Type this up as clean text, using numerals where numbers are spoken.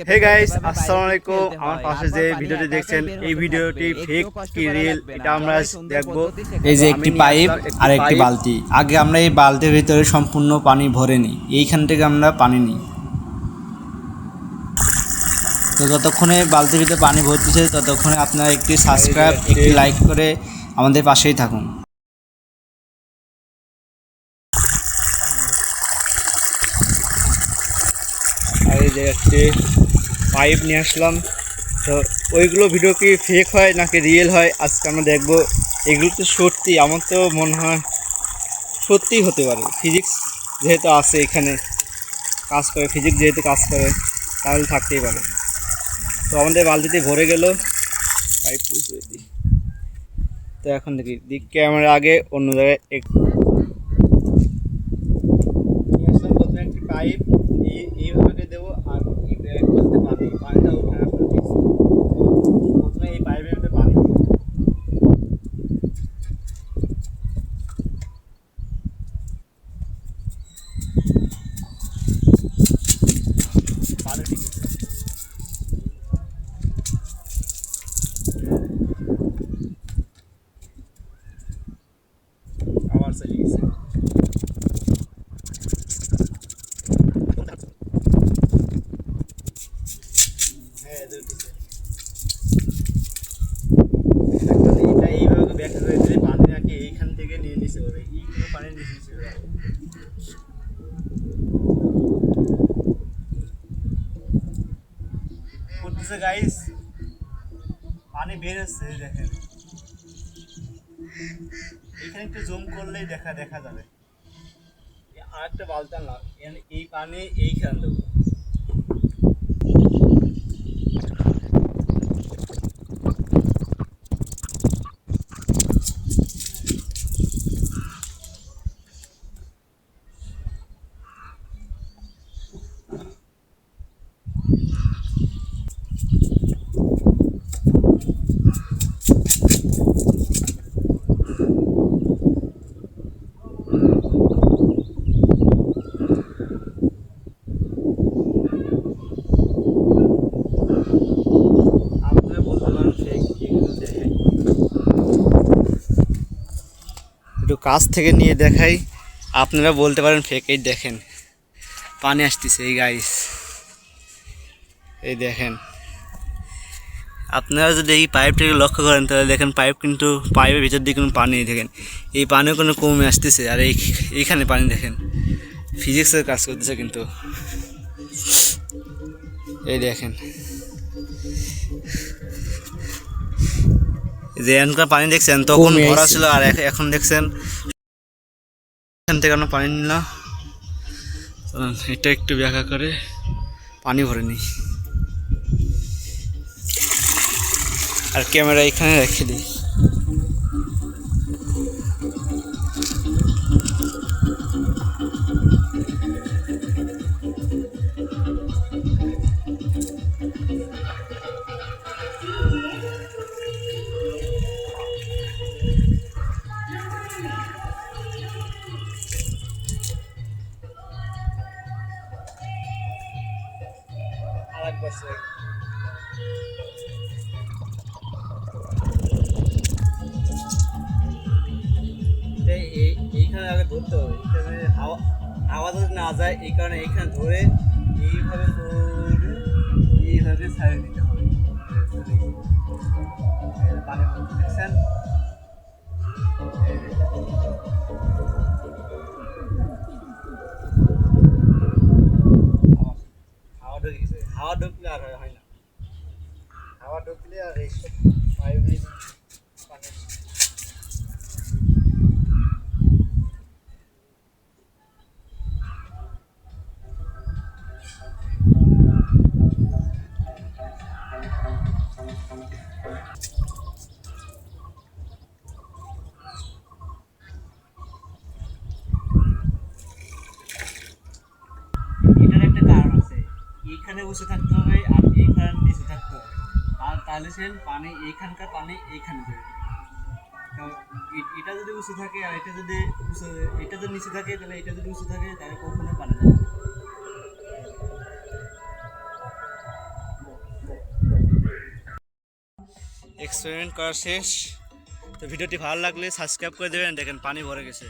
Hey guys, আসসালামু আলাইকুম। আমার পাশে যে ভিডিওটি দেখছেন, এই ভিডিওটি ফেক কি রিয়েল এটা আমরা দেখবো। এই যে একটি পাইপ আর একটি বালতি। আগে আমরা এই বালতির ভিতরে সম্পূর্ণ পানি ভরে নিই, এইখান থেকে আমরা পানি নিই। তো যতক্ষণে বালতির ভিতরে পানি ভরতেছে ততক্ষণে আপনারা একটি সাবস্ক্রাইব একটি লাইক করে আমাদের পাশেই থাকুন। আর এই যে একটি পাইপ নিয়ে আসলাম। তো ওইগুলো ভিডিও কি ফেক হয় নাকি রিয়েল হয় আজকে আমরা দেখবো। এগুলো তো সত্যি, আমার তো মনে হয় সত্যিই হতে পারে। ফিজিক্স যেহেতু আছে এখানে কাজ করে, ফিজিক্স যেহেতু কাজ করে তাহলে থাকতেই পারে। তো আমাদের বালতিতে ভরে গেল পাইপ। তো এখন দেখি দিক ক্যামেরা আগে অন্য জায়গায় নিয়ে আসলাম। প্রথমে একটি পাইপ এইভাবে দেবো আর পানিটা ওঠায় আপনার দিচ্ছি। প্রথমে এই পাইপের ভিতরে পানি দেবো। পানি ঠিক আছে, আবার চলে গেছে। হ্যাঁ এটা এইভাবে ব্যাখ্যা করে দিলে পানি নাকি এইখান থেকে নিয়ে নিচে হবে, এইগুলো পানি নিচে নিচে হবে করতেছে গাইস। পানি বের হচ্ছে দেখেন, এইখানে একটু জুম করলেই দেখা যাবে। আর একটা বালতি না, এই পানি এইখান দেবো। আপনারা বলতে পারেন ফেক, এগুলো দেখাই একটু কাছ থেকে নিয়ে দেখাই। আপনারা বলতে পারেন ফেক। এই দেখেন পানি আসতেছে এই গাইস, এই দেখেন। আপনারা যদি এই পাইপটাকে লক্ষ্য করেন তাহলে দেখেন পাইপ কিন্তু পাইপের ভিতর দিয়ে কোনো পানি দেখেন, এই পানিও কোনো কমে আসতেছে। আর এইখানে পানি দেখেন, ফিজিক্সের কাজ করতেছে কিন্তু। এই দেখেন যে এখানকার পানি দেখছেন তখন ভরা ছিল, আর এখন দেখছেন এখান থেকে আমরা পানি নিলাম। এটা একটু ব্যাখ্যা করে পানি ভরে নিই আর ক্যামেরা এখানে রেখে দিই। আরেকবার এইখানে আগে ধরতে হবে, এখানে হাওয়া যদি না যায় এই কারণে এইখানে ধরে এইভাবে এইভাবে ছাড়িয়ে দিতে হবে। পানি দেখছেন, হাওয়া ঢুকে গেছে। হাওয়া ঢুকলে আর হয় না, হাওয়া ঢুকলে আর এইসব পাইপে পানি। এটার একটা কারণ আছে, এইখানে বসে থাকতে হবে আর এইখানে নিচে থাকতে হবে, আর তাহলে সে পানি এইখানকার পানি এইখানে যাবে। এটা যদি উঁচু থাকে আর এটা যদি এটা যদি নিচে থাকে তাহলে এটা যদি উঁচু থাকে তাহলে কখনো পানি যাবে। এক্সপেরিমেন্ট করা শেষ। তো ভিডিওটি ভালো লাগলে সাবস্ক্রাইব করে দেবেন। দেখেন পানি ভরে গেছে।